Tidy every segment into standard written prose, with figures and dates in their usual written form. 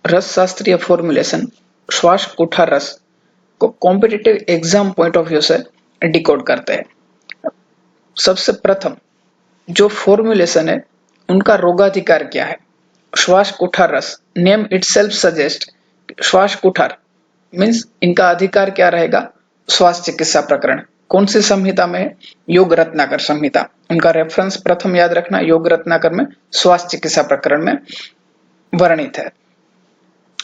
रस शास्त्रीय फॉर्मुलेशन श्वास कुठार रस को competitive exam point of view से डिकोड करते हैं। सबसे प्रथम जो फॉर्मुलेशन है उनका रोगाधिकार क्या है। श्वास कुठार रस, नेम इटसेल्फ सजेस्ट, श्वास कुठार मीन्स इनका अधिकार क्या रहेगा, श्वास चिकित्सा प्रकरण। कौन सी संहिता में है, योग रत्नाकर संहिता। उनका रेफरेंस प्रथम याद रखना, योग रत्नाकर में श्वास चिकित्सा प्रकरण में वर्णित है।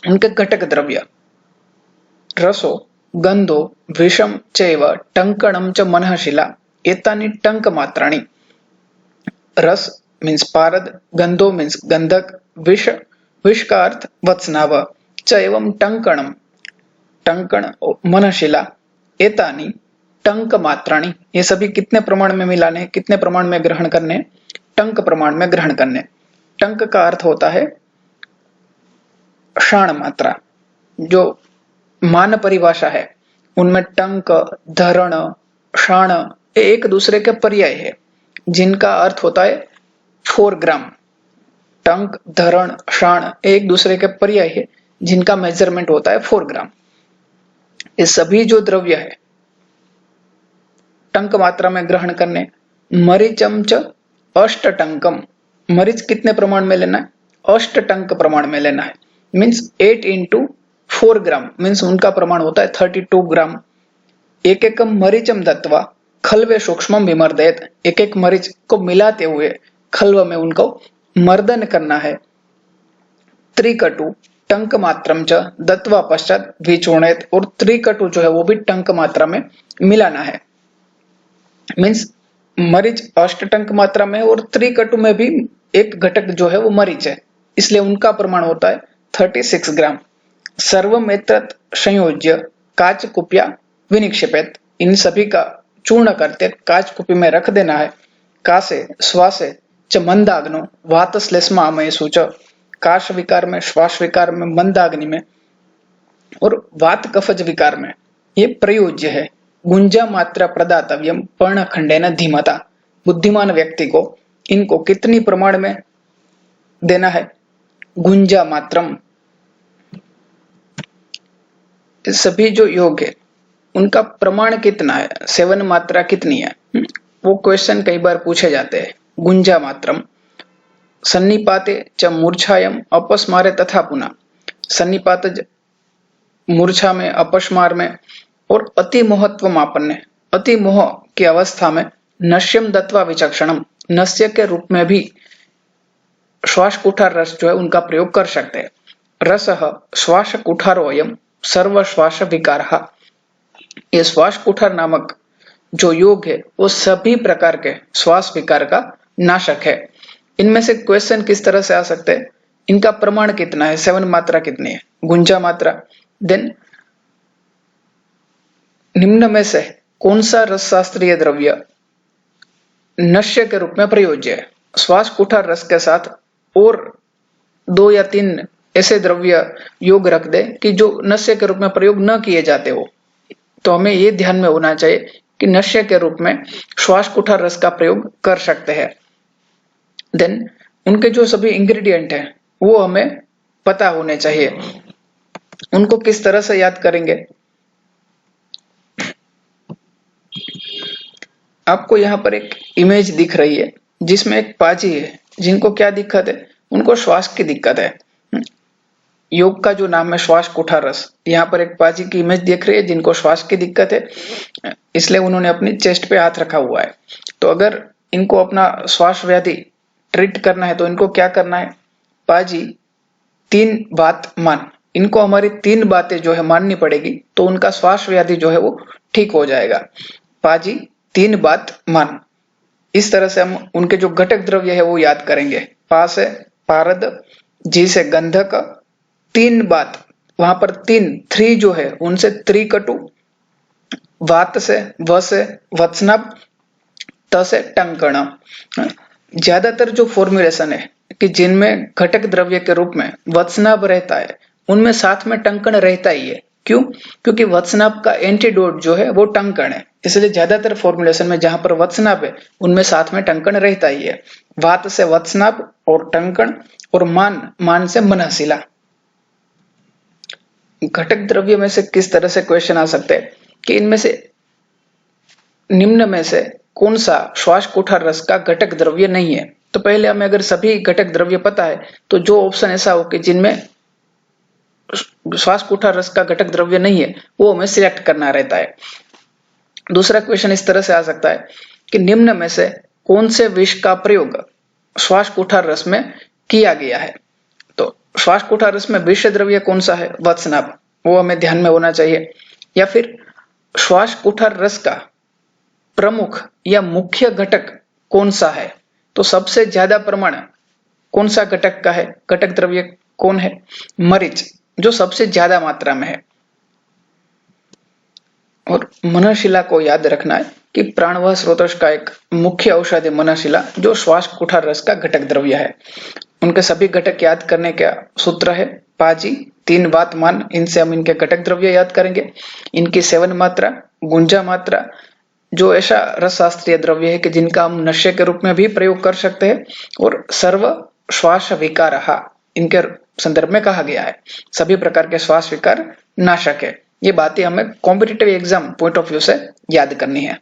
उनके घटक द्रव्य रसो गंधो विषम चैव टंकणम च मनःशिला एतानि टंक मात्राणि। रस मीन्स पारद, गंधो मीन्स गंधक, विष का अर्थ वत्सनाभ, च एवं टंकणम टंकण मनःशिला, एतानि टंक मात्राणि ये सभी कितने प्रमाण में मिलाने, कितने प्रमाण में ग्रहण करने, टंक प्रमाण में ग्रहण करने। टंक का अर्थ होता है क्षाण मात्रा। जो मान परिभाषा है उनमें टंक, धरण, क्षाण एक दूसरे के पर्याय है जिनका अर्थ होता है 4 ग्राम। टंक, धरण, क्षाण एक दूसरे के पर्याय है जिनका मेजरमेंट होता है 4 ग्राम। ये सभी जो द्रव्य है टंक मात्रा में ग्रहण करने। मरीचम च अष्टटंकम, मरीच कितने प्रमाण में लेना है, अष्टटंक प्रमाण में लेना है। मीन्स 8 into 4 ग्राम मीन्स उनका प्रमाण होता है 32 ग्राम। एक एक मरीचम दत्वा खल्वे सूक्ष्म विमर्दयत, एक एक मरीच को मिलाते हुए खल्व में उनको मर्दन करना है। त्रिकटु टंक मात्रम च दत्वा पश्चात विचूर्णयत, और त्रिकटु जो है वो भी टंक मात्रा में मिलाना है। मीन्स मरीच अष्टटंक मात्रा में और त्रिकटु में भी एक घटक जो है वो मरीच है, इसलिए उनका प्रमाण होता है 36 ग्राम। सर्वमेतत् संयोज्य काच कुपिया विनिक्षेपित, इन सभी का चूर्ण करते काच कुपी में रख देना है। कासे श्वासे च मंदाग्नो वात श्लेष्मा अमय सूच, काश विकार में, श्वास विकार में, मंदाग्नि में और वात कफज विकार में ये प्रयोज्य है। गुंजा मात्रा प्रदातव्यम पर्णखंडेन धीमता, बुद्धिमान व्यक्ति को इनको कितनी प्रमाण में देना है, गुंजा मात्रम। सभी जो योग है उनका प्रमाण कितना है, सेवन मात्रा कितनी है, वो क्वेश्चन कई बार पूछे जाते हैं। गुंजा मात्रम सन्निपाते च मूर्छायम अपस्मारे तथा पुनः, सन्निपात मूर्छा में, अपस्मार में और अति मोहत्व मापन, अति मोह की अवस्था में नश्यम दत्वा विचक्षणम, नश्य के रूप में भी श्वास कुठार रस जो है उनका प्रयोग कर सकते हैं। रसः श्वास कुठारोयम सर्व श्वास विकार, ये श्वास कुठार नामक जो योग है वो सभी प्रकार के श्वास विकार का नाशक है। इनमें से क्वेश्चन किस तरह से आ सकते हैं, इनका प्रमाण कितना है, सेवन मात्रा कितनी है, गुंजा मात्रा। देन निम्न में से कौन सा रस शास्त्रीय द्रव्य नश्य के रूप में प्रयोज्य है। श्वास कुठार रस के साथ और 2 या 3 ऐसे द्रव्य योग रख दे कि जो नश्य के रूप में प्रयोग न किए जाते हो, तो हमें ये ध्यान में होना चाहिए कि नश्य के रूप में श्वास कुठार रस का प्रयोग कर सकते हैं। देन उनके जो सभी इंग्रेडिएंट हैं वो हमें पता होने चाहिए। उनको किस तरह से याद करेंगे, आपको यहाँ पर एक इमेज दिख रही है जिसमें एक पाजी है जिनको क्या दिक्कत है, उनको श्वास की दिक्कत है। योग का जो नाम है श्वास कुठार रस, यहाँ पर एक पाजी की इमेज देख रही है जिनको श्वास की दिक्कत है, इसलिए उन्होंने अपनी चेस्ट पे हाथ रखा हुआ है। तो अगर इनको अपना श्वास व्याधि ट्रीट करना है तो इनको क्या करना है, पाजी 3 बात मान, इनको हमारी 3 बातें जो है माननी पड़ेगी तो उनका श्वास व्याधि जो है वो ठीक हो जाएगा। पाजी 3 बात मान, इस तरह से हम उनके जो घटक द्रव्य है वो याद करेंगे। पा से पारद, जी से गंधक, 3 बात, वहां पर 3 जो है उनसे त्रिकटु, वात से व से वत्सनाभ, त से टंकण। ज्यादातर जो फॉर्मुलेशन है कि जिनमें घटक द्रव्य के रूप में वत्सनाभ रहता है उनमें साथ में टंकण रहता ही है। क्यों? क्योंकि वत्सनाभ का एंटीडोट जो है वो टंकण है, इसलिए ज्यादातर फॉर्मुलेशन में जहां पर वत्सनाभ है उनमें साथ में टंकण रहता ही है। वात से वत्सनाभ और टंकण, और मान से मनःशिला। घटक द्रव्य में से किस तरह से क्वेश्चन आ सकते हैं कि इनमें से निम्न में से कौन सा श्वास कुठार रस का घटक द्रव्य नहीं है। तो पहले हमें अगर सभी घटक द्रव्य पता है तो जो ऑप्शन ऐसा हो कि जिनमें श्वास कुठार रस का घटक द्रव्य नहीं है वो हमें सिलेक्ट करना रहता है। दूसरा क्वेश्चन इस तरह से आ सकता है कि निम्न में से कौन से विष का प्रयोग श्वास कुठार रस में किया गया है। तो श्वास कुठार रस में विषय द्रव्य कौन सा है, वत्सनाभ, वो हमें ध्यान में होना चाहिए। या फिर श्वास कुठार रस का प्रमुख या मुख्य घटक कौन सा है, तो सबसे ज्यादा प्रमाण कौन सा घटक का है, घटक द्रव्य कौन है, मरीच, जो सबसे ज्यादा मात्रा में है। और मनशिला को याद रखना है कि प्राणवायु स्रोतोष का एक मुख्य औषधि मनशिला जो श्वास कुठार रस का घटक द्रव्य है। उनके सभी घटक याद करने का सूत्र है पाजी 3 बात मान। इनसे हम इनके घटक द्रव्य याद करेंगे, इनकी सेवन मात्रा, गुंजा मात्रा, जो ऐसा रसशास्त्रीय द्रव्य है कि जिनका हम नशे के रूप में भी प्रयोग कर सकते हैं, और सर्व श्वास विकारः इनके संदर्भ में कहा गया है। सभी प्रकार के श्वास विकार नाशक है। ये बातें हमें competitive exam point of view से याद करनी है।